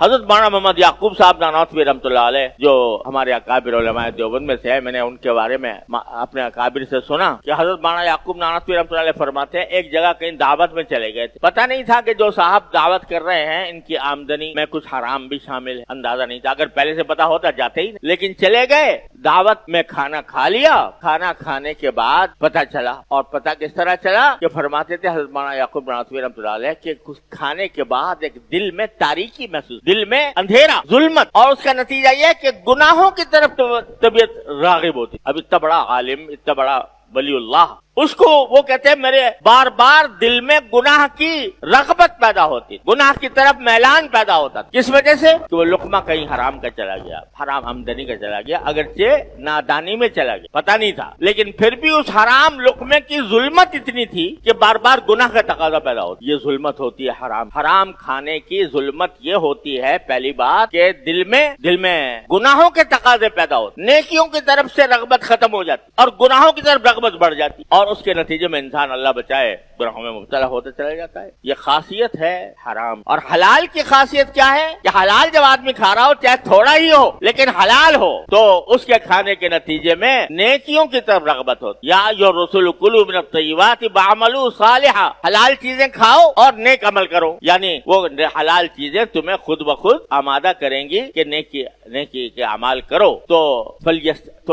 حضرت مولانا محمد یعقوب صاحب نانوتوی رحمتullah علیہ جو ہمارے اکابر علماء دیوبند میں سے ہے، میں نے ان کے بارے میں اپنے اکابر سے سنا کہ حضرت مولانا یعقوب نانوتوی رحمتullah علیہ فرماتے ہیں ایک جگہ کہیں دعوت میں چلے گئے تھے، پتہ نہیں تھا کہ جو صاحب دعوت کر رہے ہیں ان کی آمدنی میں کچھ حرام بھی شامل ہے، اندازہ نہیں تھا، اگر پہلے سے پتا ہوتا جاتے ہی نہیں، لیکن چلے گئے، دعوت میں کھانا کھا لیا، کھانا کھانے کے بعد پتہ چلا، اور پتہ کس طرح چلا کہ فرماتے تھے حضرت مولانا یعقوب نانوتوی رحمتullah علیہ کہ کچھ کھانے کے بعد ایک دل میں تاریکی محسوس، دل میں اندھیرا، ظلمت، اور اس کا نتیجہ یہ کہ گناہوں کی طرف طبیعت راغب ہوتی۔ اب اتنا بڑا عالم، اتنا بڑا ولی اللہ، اس کو وہ کہتے ہیں میرے بار بار دل میں گناہ کی رغبت پیدا ہوتی، گناہ کی طرف میلان پیدا ہوتا، کس وجہ سے کہ وہ لقمہ کہیں حرام کا چلا گیا، حرام آمدنی کا چلا گیا، اگرچہ نادانی میں چلا گیا، پتہ نہیں تھا، لیکن پھر بھی اس حرام لقمے کی ظلمت اتنی تھی کہ بار بار گناہ کا تقاضا پیدا ہوتا۔ یہ ظلمت ہوتی ہے حرام کھانے کی ظلمت یہ ہوتی ہے پہلی بات کہ دل میں گناہوں کے تقاضے پیدا ہوتے، نیکیوں کی طرف سے رغبت ختم ہو جاتی اور گناہوں کی طرف رغبت بڑھ جاتی، اور اس کے نتیجے میں انسان اللہ بچائے گناہوں میں مبتلا ہوتے چلا جاتا ہے۔ یہ خاصیت ہے حرام۔ اور حلال کی خاصیت کیا ہے کہ حلال جب آدمی کھا رہا ہو چاہے تھوڑا ہی ہو لیکن حلال ہو تو اس کے کھانے کے نتیجے میں نیکیوں کی طرف رغبت ہوتی۔ یا ایھا الرسل کلوا من الطیبات واعملوا صالحا، حلال چیزیں کھاؤ اور نیک عمل کرو، یعنی وہ حلال چیزیں تمہیں خود بخود آمادہ کریں گی کہ نیکی کے اعمال کرو۔ تو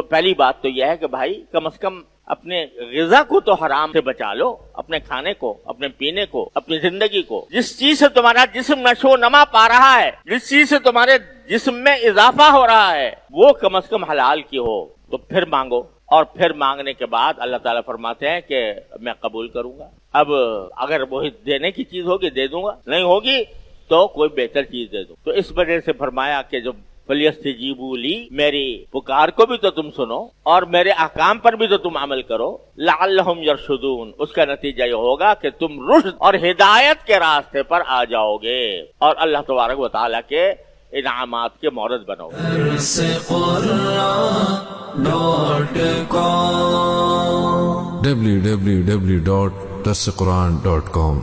پہلی بات تو یہ ہے کہ بھائی کم از کم اپنے غذا کو تو حرام سے بچا لو، اپنے کھانے کو، اپنے پینے کو، اپنی زندگی کو، جس چیز سے تمہارا جسم نشو و نما پا رہا ہے، جس چیز سے تمہارے جسم میں اضافہ ہو رہا ہے، وہ کم از کم حلال کی ہو، تو پھر مانگو، اور پھر مانگنے کے بعد اللہ تعالیٰ فرماتے ہیں کہ میں قبول کروں گا۔ اب اگر وہی دینے کی چیز ہوگی دے دوں گا، نہیں ہوگی تو کوئی بہتر چیز دے دوں۔ تو اس وجہ سے فرمایا کہ جو فَلْيَسْتَجِيبُوا لِي، میری پکار کو بھی تو تم سنو اور میرے احکام پر بھی تو تم عمل کرو، لَعَلَّهُمْ يَرْشُدُونَ، اس کا نتیجہ یہ ہوگا کہ تم رشد اور ہدایت کے راستے پر آ جاؤ گے اور اللہ تبارک و تعالیٰ کے انعامات کے مورد بنو گے۔ www.darsequran.com